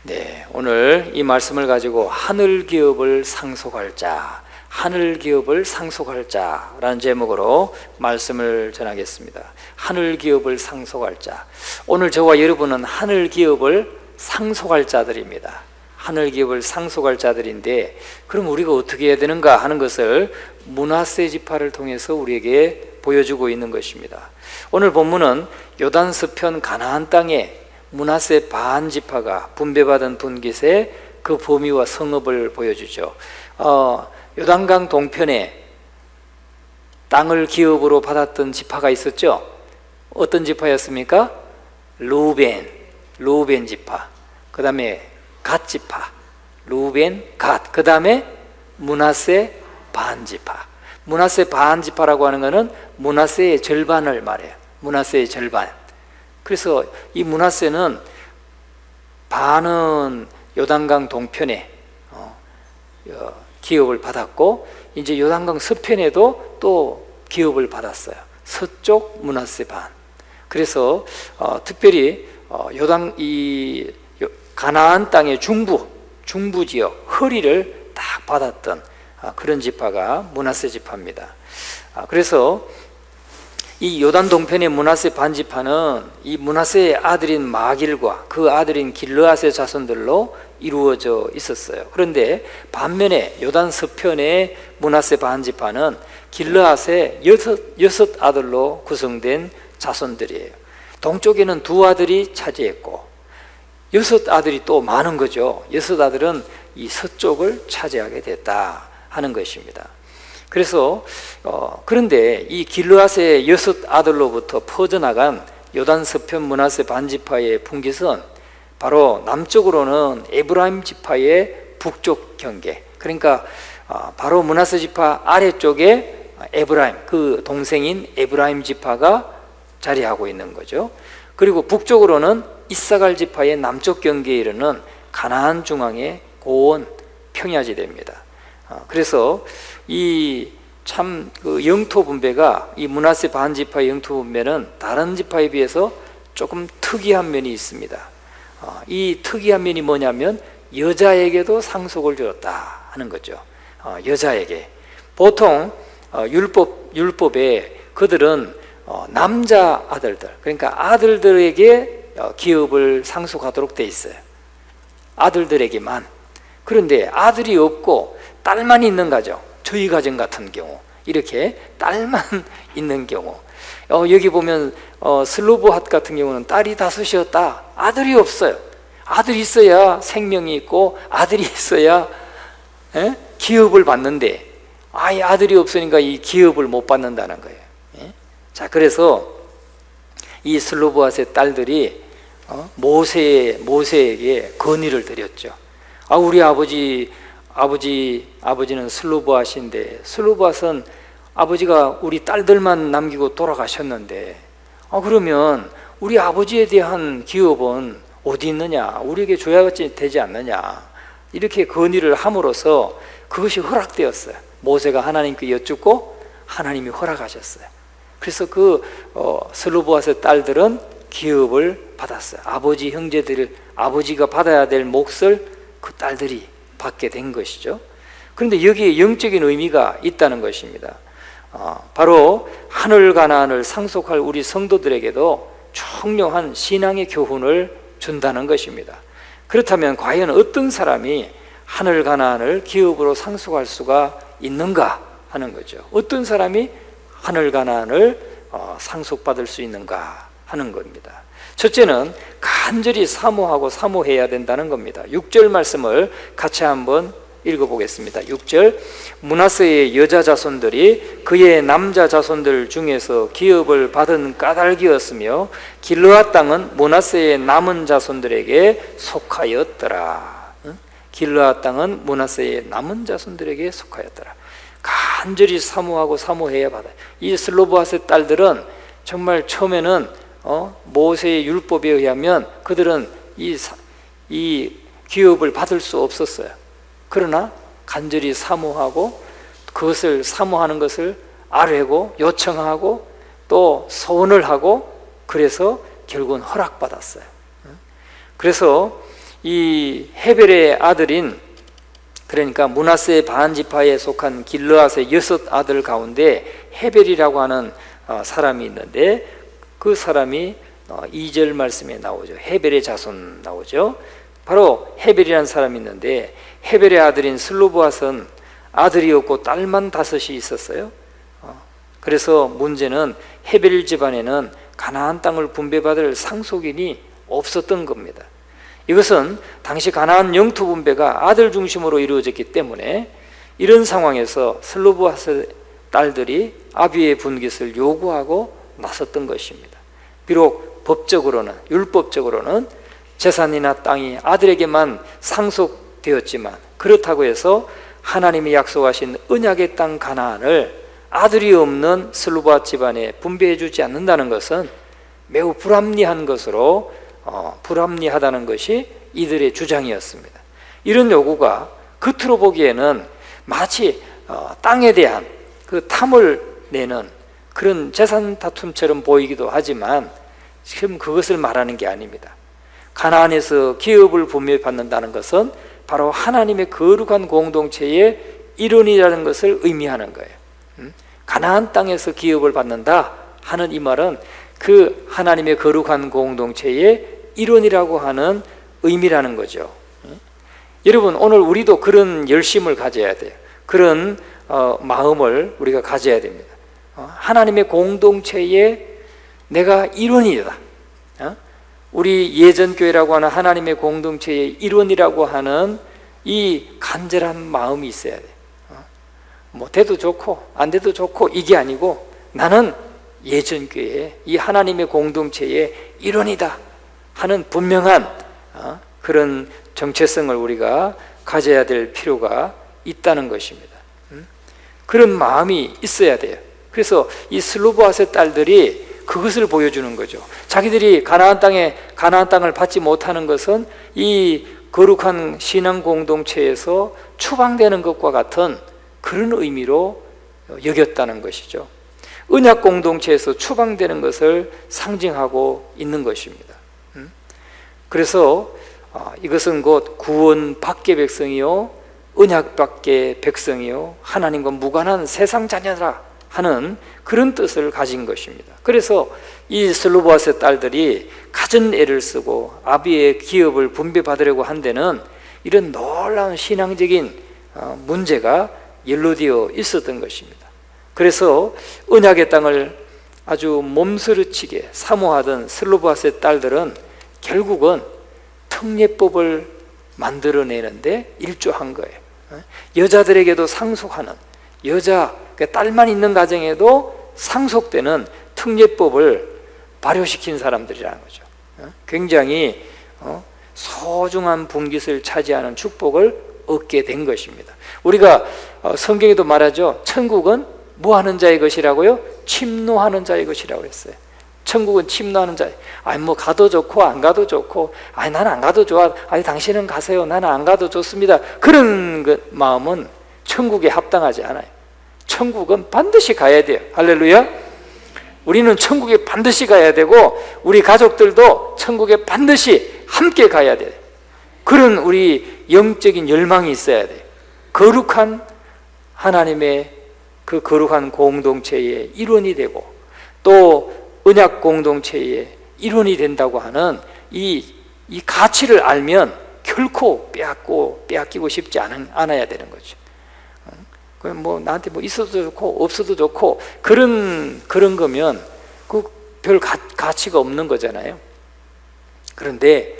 네, 오늘 이 말씀을 가지고 하늘 기업을 상속할 자, 하늘 기업을 상속할 자라는 제목으로 말씀을 전하겠습니다. 하늘 기업을 상속할 자. 오늘 저와 여러분은 하늘 기업을 상속할 자들입니다. 하늘 기업을 상속할 자들인데, 그럼 우리가 어떻게 해야 되는가 하는 것을 므낫세 지파를 통해서 우리에게 보여주고 있는 것입니다. 오늘 본문은 요단서편 가나안 땅에 므낫세 반 지파가 분배받은 분깃의 그 범위와 성읍을 보여주죠. 요단강 동편에 땅을 기업으로 받았던 지파가 있었죠. 어떤 지파였습니까? 루벤 지파. 그 다음에 갓 지파, 루벤, 갓. 그 다음에 므낫세 반 지파. 므낫세 반 지파라고 하는 것은 므낫세의 절반을 말해요. 므낫세의 절반. 그래서 이 므낫세는 반은 요단강 동편에 기업을 받았고, 이제 요단강 서편에도 또 기업을 받았어요. 서쪽 므낫세 반. 그래서 특별히 가나안 땅의 중부 지역 허리를 딱 받았던 그런 지파가 므낫세 지파입니다. 그래서 이 요단 동편의 므낫세 반 지파는 이 므낫세의 아들인 마길과 그 아들인 길르앗의 자손들로 이루어져 있었어요. 그런데 반면에 요단 서편의 므낫세 반 지파는 길르앗의 여섯 아들로 구성된 자손들이에요. 동쪽에는 두 아들이 차지했고 여섯 아들이 또 많은 거죠. 여섯 아들은 이 서쪽을 차지하게 됐다 하는 것입니다. 그래서 그런데 이 길르앗의 여섯 아들로부터 퍼져나간 요단 서편 므낫세 반지파의 분깃은 바로 남쪽으로는 에브라임 지파의 북쪽 경계, 그러니까 바로 므낫세 지파 아래쪽에 에브라임, 그 동생인 에브라임 지파가 자리하고 있는 거죠. 그리고 북쪽으로는 이사갈 지파의 남쪽 경계에 이르는 가나안 중앙의 고온 평야지대입니다. 그래서 이 참 그 영토 분배가, 이 므낫세 반 지파의 영토 분배는 다른 지파에 비해서 조금 특이한 면이 있습니다. 이 특이한 면이 뭐냐면 여자에게도 상속을 주었다 하는 거죠. 여자에게. 보통 율법에 그들은 남자 아들들, 그러니까 아들들에게 기업을 상속하도록 돼 있어요. 아들들에게만. 그런데 아들이 없고 딸만 있는 가정, 저희 가정 같은 경우, 이렇게 딸만 있는 경우, 여기 보면 슬로보핫 같은 경우는 딸이 5이었다. 아들이 없어요. 아들이 있어야 생명이 있고 아들이 있어야 기업을 받는데, 아예 아들이 없으니까 이 기업을 못 받는다는 거예요. 자, 그래서 이 슬로보핫의 딸들이 모세에게 건의를 드렸죠. 우리 아버지는 슬로보핫인데, 슬로보핫은 아버지가 우리 딸들만 남기고 돌아가셨는데, 그러면 우리 아버지에 대한 기업은 어디 있느냐, 우리에게 줘야 되지 않느냐, 이렇게 건의를 함으로써 그것이 허락되었어요. 모세가 하나님께 여쭙고 하나님이 허락하셨어요. 그래서 슬로보핫의 딸들은 기업을 받았어요. 아버지 형제들, 아버지가 받아야 될 몫을 그 딸들이 받게 된 것이죠. 그런데 여기에 영적인 의미가 있다는 것입니다. 바로 하늘 가나안을 상속할 우리 성도들에게도 총명한 신앙의 교훈을 준다는 것입니다. 그렇다면 과연 어떤 사람이 하늘 가나안을 기업으로 상속할 수가 있는가 하는 거죠. 어떤 사람이 하늘 가나안을 상속받을 수 있는가 하는 겁니다. 첫째는 간절히 사모하고 사모해야 된다는 겁니다. 6절 말씀을 같이 한번 읽어보겠습니다. 6절, 므낫세의 여자 자손들이 그의 남자 자손들 중에서 기업을 받은 까닭이었으며 길르앗 땅은 므낫세의 남은 자손들에게 속하였더라. 길르앗 땅은 므낫세의 남은 자손들에게 속하였더라. 간절히 사모하고 사모해야 받아요. 이 슬로보핫의 딸들은 정말 처음에는 모세의 율법에 의하면 그들은 이 기업을 받을 수 없었어요. 그러나 간절히 사모하고 그것을 사모하는 것을 아뢰고 요청하고 또 소원을 하고 그래서 결국은 허락받았어요. 그래서 이 헤벨의 아들인, 그러니까 므낫세 반지파에 속한 길르앗의 6 아들 가운데 헤벨이라고 하는 사람이 있는데, 그 사람이 2절 말씀에 나오죠. 헤벨의 자손 나오죠. 바로 헤벨이라는 사람이 있는데, 헤벨의 아들인 슬로브앗은 아들이 없고 딸만 5이 있었어요. 그래서 문제는 헤벨 집안에는 가나안 땅을 분배받을 상속인이 없었던 겁니다. 이것은 당시 가나안 영토 분배가 아들 중심으로 이루어졌기 때문에 이런 상황에서 슬로브앗의 딸들이 아비의 분깃을 요구하고 나섰던 것입니다. 비록 법적으로는, 율법적으로는 재산이나 땅이 아들에게만 상속되었지만, 그렇다고 해서 하나님이 약속하신 언약의 땅 가나안을 아들이 없는 슬로브앗 집안에 분배해 주지 않는다는 것은 매우 불합리한 것으로, 불합리하다는 것이 이들의 주장이었습니다. 이런 요구가 겉으로 보기에는 마치 땅에 대한 그 탐을 내는 그런 재산 다툼처럼 보이기도 하지만, 지금 그것을 말하는 게 아닙니다. 가나안에서 기업을 분배받는다는 것은 바로 하나님의 거룩한 공동체의 일원이라는 것을 의미하는 거예요. 가나안 땅에서 기업을 받는다 하는 이 말은 그 하나님의 거룩한 공동체의 일원이라고 하는 의미라는 거죠. 여러분, 오늘 우리도 그런 열심을 가져야 돼요. 그런 마음을 우리가 가져야 됩니다. 하나님의 공동체의 내가 일원이다. 우리 예전교회라고 하는 하나님의 공동체의 일원이라고 하는 이 간절한 마음이 있어야 돼요. 뭐 돼도 좋고 안 돼도 좋고 이게 아니고, 나는 예전교회 이 하나님의 공동체의 일원이다 하는 분명한 그런 정체성을 우리가 가져야 될 필요가 있다는 것입니다. 그런 마음이 있어야 돼요. 그래서 이 슬로브앗의 딸들이 그것을 보여주는 거죠. 자기들이 가나안 땅을 받지 못하는 것은 이 거룩한 신앙 공동체에서 추방되는 것과 같은 그런 의미로 여겼다는 것이죠. 언약 공동체에서 추방되는 것을 상징하고 있는 것입니다. 그래서 이것은 곧 구원 밖의 백성이요 언약 밖의 백성이요 하나님과 무관한 세상 자녀라 하는 그런 뜻을 가진 것입니다. 그래서 이 슬로브앗의 딸들이 갖은 애를 쓰고 아비의 기업을 분배받으려고 한 데는 이런 놀라운 신앙적인 문제가 연루되어 있었던 것입니다. 그래서 언약의 땅을 아주 몸서리치게 사모하던 슬로브앗의 딸들은 결국은 특례법을 만들어내는데 일조한 거예요. 여자들에게도 상속하는, 여자 딸만 있는 가정에도 상속되는 특례법을 발효시킨 사람들이라는 거죠. 굉장히 소중한 분깃을 차지하는 축복을 얻게 된 것입니다. 우리가 성경에도 말하죠. 천국은 뭐 하는 자의 것이라고요? 침노하는 자의 것이라고 했어요. 천국은 침노하는 자. 아니 뭐 가도 좋고 안 가도 좋고, 아니 나는 안 가도 좋아, 아니 당신은 가세요, 나는 안 가도 좋습니다, 그런 그 마음은 천국에 합당하지 않아요. 천국은 반드시 가야 돼요. 할렐루야. 우리는 천국에 반드시 가야 되고, 우리 가족들도 천국에 반드시 함께 가야 돼요. 그런 우리 영적인 열망이 있어야 돼요. 거룩한 하나님의 그 거룩한 공동체의 일원이 되고, 또 언약 공동체의 일원이 된다고 하는 이 가치를 알면 결코 빼앗기고 싶지 않아야 되는 거죠. 그럼 뭐 나한테 뭐 있어도 좋고 없어도 좋고 그런 거면 그 별 가치가 없는 거잖아요. 그런데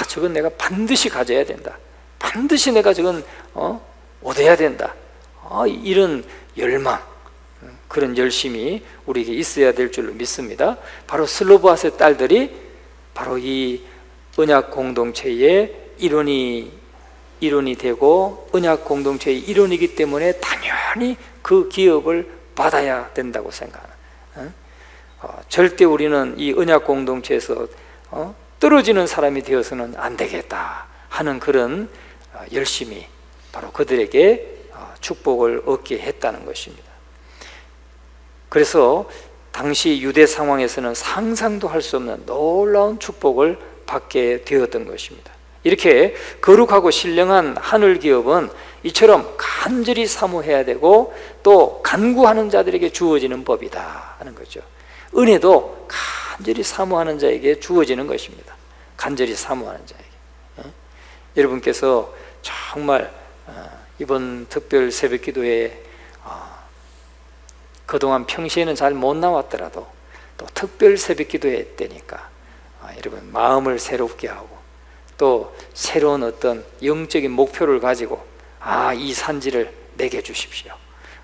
저건 내가 반드시 가져야 된다, 반드시 내가 저건 얻어야 된다, 이런 열망, 그런 열심이 우리에게 있어야 될 줄로 믿습니다. 바로 슬로브앗의 딸들이 바로 이 언약 공동체의 일원이 되고 언약 공동체의 일원이기 때문에 당연히 그 기업을 받아야 된다고 생각하는, 절대 우리는 이 언약 공동체에서 떨어지는 사람이 되어서는 안 되겠다 하는 그런 열심이 바로 그들에게 축복을 얻게 했다는 것입니다. 그래서 당시 유대 상황에서는 상상도 할 수 없는 놀라운 축복을 받게 되었던 것입니다. 이렇게 거룩하고 신령한 하늘 기업은 이처럼 간절히 사모해야 되고 또 간구하는 자들에게 주어지는 법이다 하는 거죠. 은혜도 간절히 사모하는 자에게 주어지는 것입니다. 간절히 사모하는 자에게. 여러분께서 정말 이번 특별 새벽 기도에 그동안 평시에는 잘 못 나왔더라도 또 특별 새벽 기도회 때니까 여러분 마음을 새롭게 하고 또 새로운 어떤 영적인 목표를 가지고 이 산지를 내게 주십시오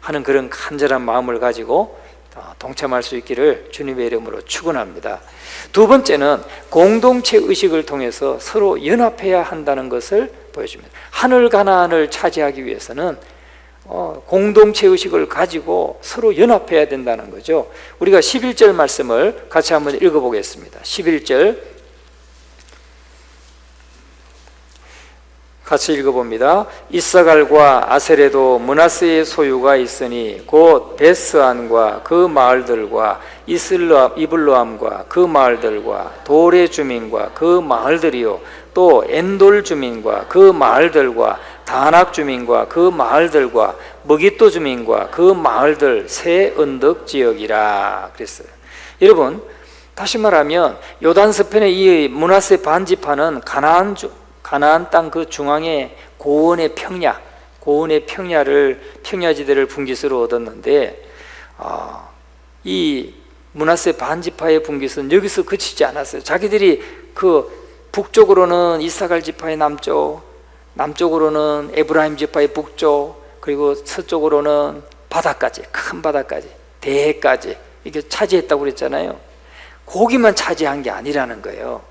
하는 그런 간절한 마음을 가지고 동참할 수 있기를 주님의 이름으로 축원합니다. 두 번째는 공동체 의식을 통해서 서로 연합해야 한다는 것을 보여줍니다. 하늘 가나안을 차지하기 위해서는 공동체 의식을 가지고 서로 연합해야 된다는 거죠. 우리가 11절 말씀을 같이 한번 읽어보겠습니다. 11절 같이 읽어봅니다. 이사갈과 아셀에도 므낫세의 소유가 있으니 곧 베스안과 그 마을들과 이블로암과 그 마을들과 돌의 주민과 그 마을들이요 또 엔돌 주민과 그 마을들과 다낙 주민과 그 마을들과 머깃도 주민과 그 마을들 새 언덕 지역이라 그랬어요. 여러분 다시 말하면 요단서편의 이 므낫세 반지파는 가나안 땅 그 중앙에 고원의 평야지대를 분깃으로 얻었는데 이 므낫세 반지파의 분깃은 여기서 그치지 않았어요. 자기들이 그 북쪽으로는 이사갈 지파의 남쪽으로는 에브라임 지파의 북쪽, 그리고 서쪽으로는 바다까지, 큰 바다까지, 대해까지 이렇게 차지했다고 그랬잖아요. 거기만 차지한 게 아니라는 거예요.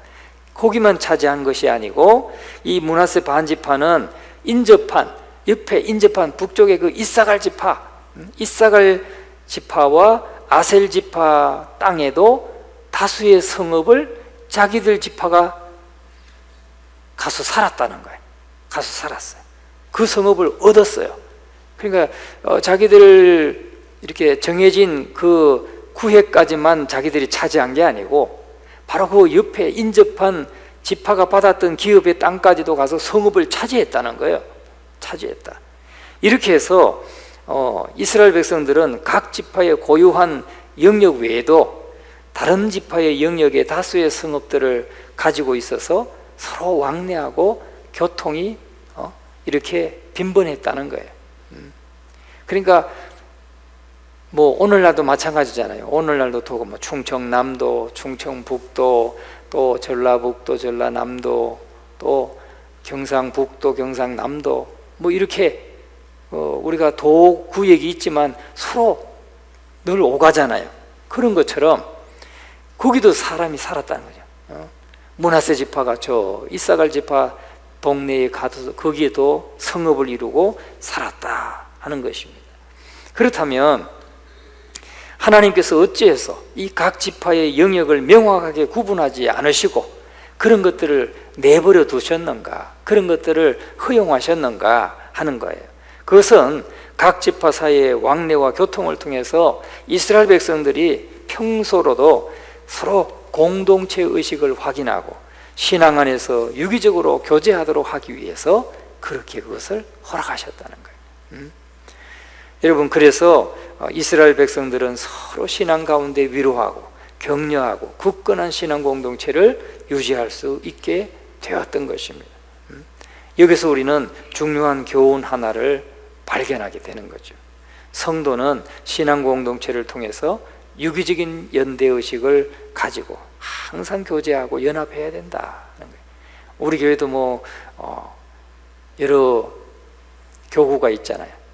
거기만 차지한 것이 아니고 이 므낫세 반지파는 옆에 인접한 북쪽의 그 이사갈 지파와 아셀 지파 땅에도 다수의 성읍을 자기들 지파가 가서 살았다는 거예요. 가서 살았어요. 그 성읍을 얻었어요. 그러니까 자기들 이렇게 정해진 그 구획까지만 자기들이 차지한 게 아니고 바로 그 옆에 인접한 지파가 받았던 기업의 땅까지도 가서 성읍을 차지했다는 거예요. 차지했다. 이렇게 해서 이스라엘 백성들은 각 지파의 고유한 영역 외에도 다른 지파의 영역에 다수의 성읍들을 가지고 있어서 서로 왕래하고 교통이 이렇게 빈번했다는 거예요. 그러니까 뭐 오늘날도 마찬가지잖아요. 오늘날도 또 뭐 충청남도, 충청북도, 또 전라북도, 전라남도, 또 경상북도, 경상남도 뭐 이렇게 우리가 도구역이 있지만 서로 늘 오가잖아요. 그런 것처럼 거기도 사람이 살았다는 거죠. 므낫세 지파가 저 이사갈 지파 동네에 가서 거기에도 성읍을 이루고 살았다 하는 것입니다. 그렇다면 하나님께서 어찌해서 이 각 지파의 영역을 명확하게 구분하지 않으시고 그런 것들을 내버려 두셨는가, 그런 것들을 허용하셨는가 하는 거예요. 그것은 각 지파 사이의 왕래와 교통을 통해서 이스라엘 백성들이 평소로도 서로 공동체 의식을 확인하고 신앙 안에서 유기적으로 교제하도록 하기 위해서 그렇게 그것을 허락하셨다는 거예요. 여러분, 그래서 이스라엘 백성들은 서로 신앙 가운데 위로하고 격려하고 굳건한 신앙 공동체를 유지할 수 있게 되었던 것입니다. 여기서 우리는 중요한 교훈 하나를 발견하게 되는 거죠. 성도는 신앙 공동체를 통해서 유기적인 연대의식을 가지고 항상 교제하고 연합해야 된다는 거예요. 우리 교회도 뭐 여러 교구가 있잖아요.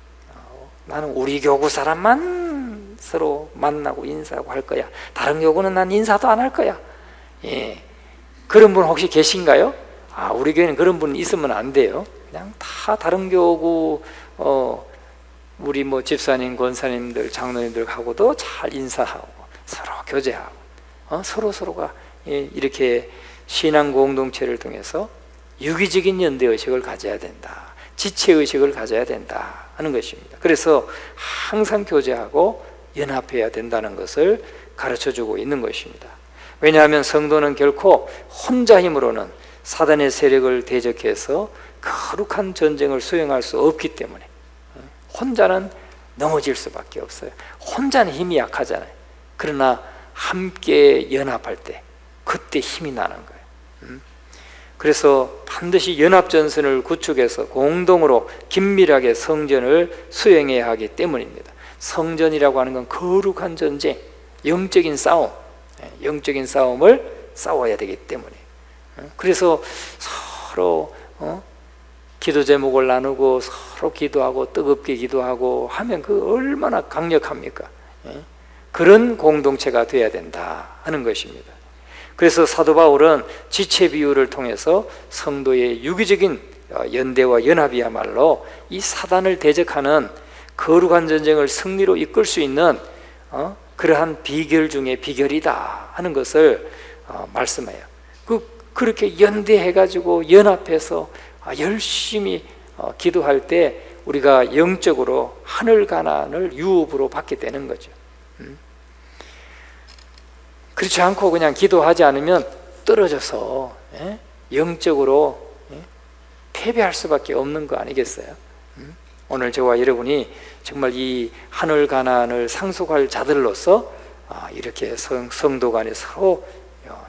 나는 우리 교구 사람만 서로 만나고 인사하고 할 거야. 다른 교구는 난 인사도 안 할 거야. 예. 그런 분 혹시 계신가요? 우리 교회는 그런 분 있으면 안 돼요. 그냥 다 다른 교구 우리 뭐 집사님, 권사님들, 장로님들하고도 잘 인사하고 서로 교제하고 서로가 이렇게 신앙 공동체를 통해서 유기적인 연대의식을 가져야 된다. 지체의식을 가져야 된다 하는 것입니다. 그래서 항상 교제하고 연합해야 된다는 것을 가르쳐주고 있는 것입니다. 왜냐하면 성도는 결코 혼자 힘으로는 사단의 세력을 대적해서 거룩한 전쟁을 수행할 수 없기 때문에 혼자는 넘어질 수밖에 없어요. 혼자는 힘이 약하잖아요. 그러나 함께 연합할 때 그때 힘이 나는 거예요. 그래서 반드시 연합전선을 구축해서 공동으로 긴밀하게 성전을 수행해야 하기 때문입니다. 성전이라고 하는 건 거룩한 전쟁, 영적인 싸움, 영적인 싸움을 싸워야 되기 때문에. 그래서 서로 기도 제목을 나누고 서로 기도하고 뜨겁게 기도하고 하면 그 얼마나 강력합니까? 그런 공동체가 되어야 된다 하는 것입니다. 그래서 사도 바울은 지체 비유를 통해서 성도의 유기적인 연대와 연합이야말로 이 사단을 대적하는 거룩한 전쟁을 승리로 이끌 수 있는 그러한 비결 중에 비결이다 하는 것을 말씀해요. 그렇게 연대해가지고 연합해서 열심히 기도할 때 우리가 영적으로 하늘 가난을 유업으로 받게 되는 거죠. 그렇지 않고 그냥 기도하지 않으면 떨어져서 영적으로 패배할 수밖에 없는 거 아니겠어요? 오늘 저와 여러분이 정말 이 하늘 가난을 상속할 자들로서 이렇게 성도 간에 서로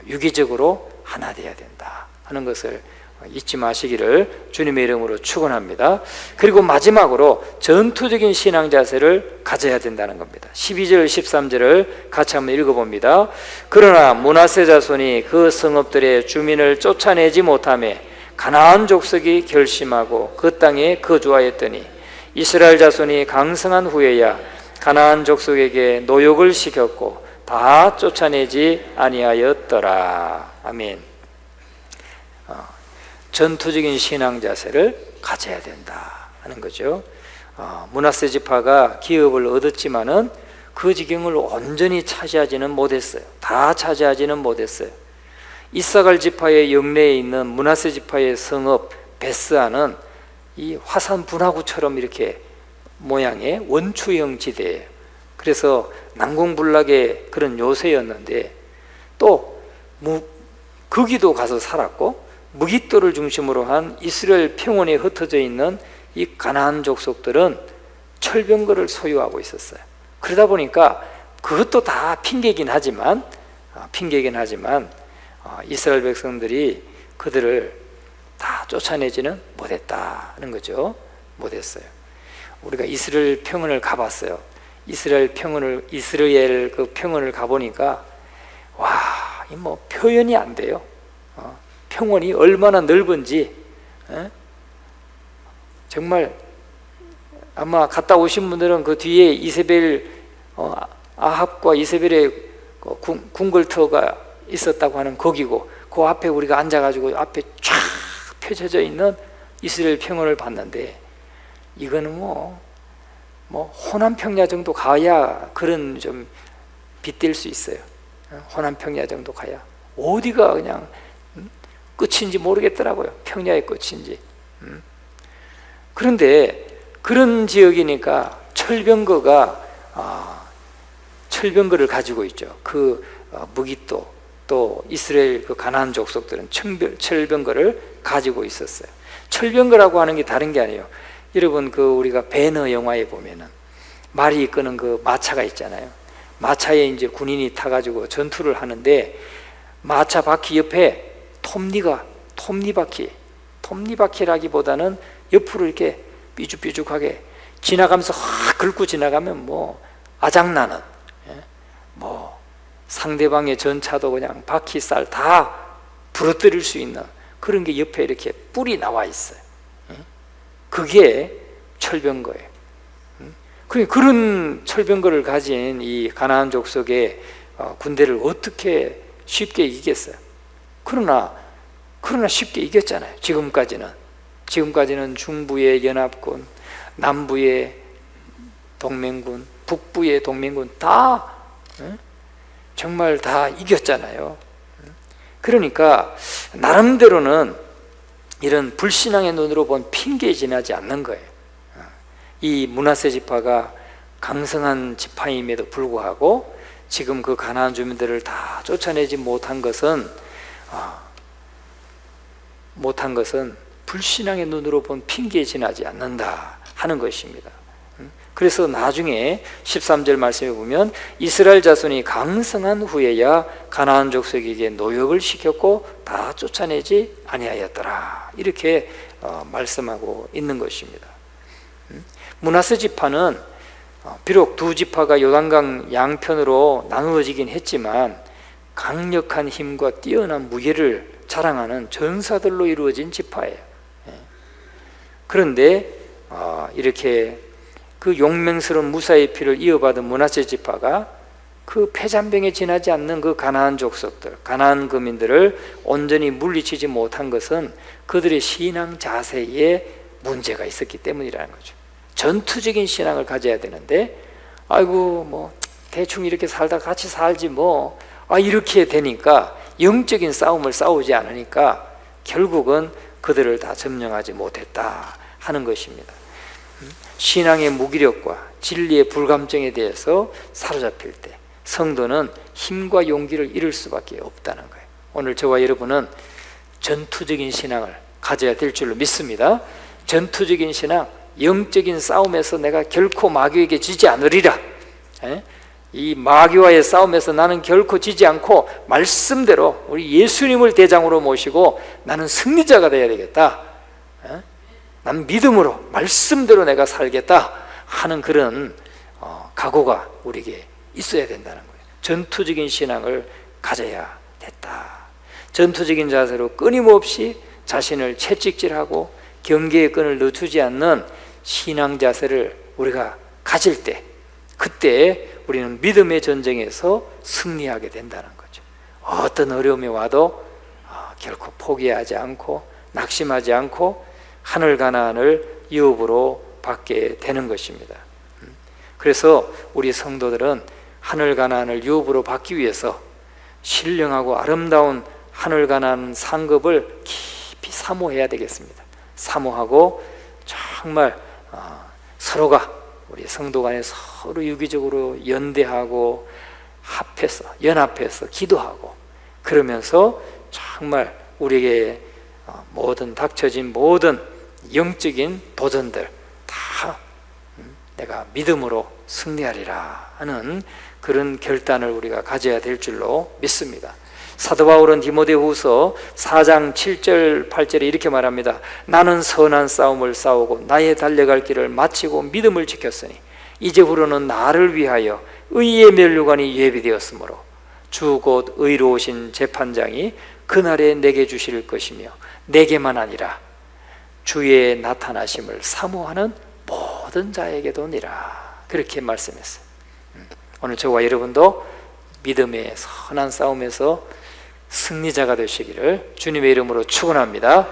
유기적으로 하나 되어야 된다 하는 것을 잊지 마시기를 주님의 이름으로 축원합니다. 그리고 마지막으로 전투적인 신앙 자세를 가져야 된다는 겁니다. 12절 13절을 같이 한번 읽어봅니다. 그러나 므낫세 자손이 그 성읍들의 주민을 쫓아내지 못하며 가나안 족속이 결심하고 그 땅에 거주하였더니 이스라엘 자손이 강성한 후에야 가나안 족속에게 노역을 시켰고 다 쫓아내지 아니하였더라. 아멘. 전투적인 신앙 자세를 가져야 된다 하는 거죠. 므낫세 지파가 기업을 얻었지만은 그 지경을 온전히 차지하지는 못했어요. 다 차지하지는 못했어요. 이사갈 지파의 영내에 있는 므낫세 지파의 성읍 베스아는 이 화산 분화구처럼 이렇게 모양의 원추형 지대예요. 그래서 난공불락의 그런 요새였는데 또 거기도 가서 살았고 무깃도를 중심으로 한 이스라엘 평원에 흩어져 있는 이 가나안 족속들은 철병거를 소유하고 있었어요. 그러다 보니까 그것도 다 핑계긴 하지만 이스라엘 백성들이 그들을 다 쫓아내지는 못했다는 거죠. 못했어요. 우리가 이스라엘 평원을 가봤어요. 이스라엘 그 평원을 가보니까 와, 이 뭐 표현이 안 돼요. 평원이 얼마나 넓은지 정말 아마 갔다 오신 분들은 그 뒤에 이세벨 아합과 이세벨의 궁궐터가 있었다고 하는 거기고 그 앞에 우리가 앉아가지고 앞에 쫙 펼쳐져 있는 이스라엘 평원을 봤는데 이거는 뭐 호남 평야 정도 가야 그런 좀 빗댈 수 있어요. 호남 평야 정도 가야 어디가 그냥 끝인지 모르겠더라고요. 평야의 끝인지. 그런데 그런 지역이니까 철병거를 가지고 있죠. 그 무깃도 또 이스라엘 그 가나안 족속들은 철병거를 가지고 있었어요. 철병거라고 하는 게 다른 게 아니에요. 여러분 우리가 배너 영화에 보면은 말이 이끄는 그 마차가 있잖아요. 마차에 이제 군인이 타가지고 전투를 하는데 마차 바퀴 옆에 톱니바퀴라기보다는 옆으로 이렇게 삐죽삐죽하게 지나가면서 확 긁고 지나가면 아작나는 상대방의 전차도 그냥 바퀴살 다 부러뜨릴 수 있는 그런 게 옆에 이렇게 뿔이 나와 있어요. 그게 철병거예요. 그런 철병거를 가진 이 가나안 족속의 군대를 어떻게 쉽게 이기겠어요? 그러나 쉽게 이겼잖아요. 지금까지는 중부의 연합군, 남부의 동맹군, 북부의 동맹군 다 정말 다 이겼잖아요. 그러니까 나름대로는 이런 불신앙의 눈으로 본 핑계에 지나지 않는 거예요. 이 므낫세 지파가 강성한 지파임에도 불구하고 지금 그 가나안 주민들을 다 쫓아내지 못한 것은 불신앙의 눈으로 본 핑계에 지나지 않는다 하는 것입니다. 그래서 나중에 13절 말씀에 보면 이스라엘 자손이 강성한 후에야 가나안 족속에게 노역을 시켰고 다 쫓아내지 아니하였더라, 이렇게 말씀하고 있는 것입니다. 므낫세 지파는 비록 두 지파가 요단강 양편으로 나누어지긴 했지만 강력한 힘과 뛰어난 무게를 자랑하는 전사들로 이루어진 지파예요. 그런데 이렇게 그 용맹스러운 무사의 피를 이어받은 므낫세 지파가 그 패잔병에 지나지 않는 그 가나안 족속들, 가나안 거민들을 온전히 물리치지 못한 것은 그들의 신앙 자세에 문제가 있었기 때문이라는 거죠. 전투적인 신앙을 가져야 되는데 아이고 뭐 대충 이렇게 살다 같이 살지 뭐 이렇게 되니까 영적인 싸움을 싸우지 않으니까 결국은 그들을 다 점령하지 못했다 하는 것입니다. 신앙의 무기력과 진리의 불감정에 대해서 사로잡힐 때 성도는 힘과 용기를 잃을 수밖에 없다는 거예요. 오늘 저와 여러분은 전투적인 신앙을 가져야 될 줄로 믿습니다. 전투적인 신앙, 영적인 싸움에서 내가 결코 마귀에게 지지 않으리라. 이 마귀와의 싸움에서 나는 결코 지지 않고 말씀대로 우리 예수님을 대장으로 모시고 나는 승리자가 되어야 되겠다. 난 믿음으로 말씀대로 내가 살겠다 하는 그런 각오가 우리에게 있어야 된다는 거예요. 전투적인 신앙을 가져야 됐다. 전투적인 자세로 끊임없이 자신을 채찍질하고 경계의 끈을 늦추지 않는 신앙 자세를 우리가 가질 때, 그때 우리는 믿음의 전쟁에서 승리하게 된다는 거죠. 어떤 어려움이 와도 결코 포기하지 않고 낙심하지 않고 하늘 가나안을 유업으로 받게 되는 것입니다. 그래서 우리 성도들은 하늘 가나안을 유업으로 받기 위해서 신령하고 아름다운 하늘 가나안 상급을 깊이 사모해야 되겠습니다. 사모하고 정말 서로가 우리 성도 간에 서로 유기적으로 연대하고 연합해서 기도하고 그러면서 정말 우리에게 모든 닥쳐진 모든 영적인 도전들 다 내가 믿음으로 승리하리라 하는 그런 결단을 우리가 가져야 될 줄로 믿습니다. 사도 바울은 디모데후서 4장 7절 8절에 이렇게 말합니다. 나는 선한 싸움을 싸우고 나의 달려갈 길을 마치고 믿음을 지켰으니 이제부로는 나를 위하여 의의 면류관이 예비되었으므로 주 곧 의로우신 재판장이 그날에 내게 주실 것이며 내게만 아니라 주의 나타나심을 사모하는 모든 자에게도니라, 그렇게 말씀했어요. 오늘 저와 여러분도 믿음의 선한 싸움에서 승리자가 되시기를 주님의 이름으로 축원합니다.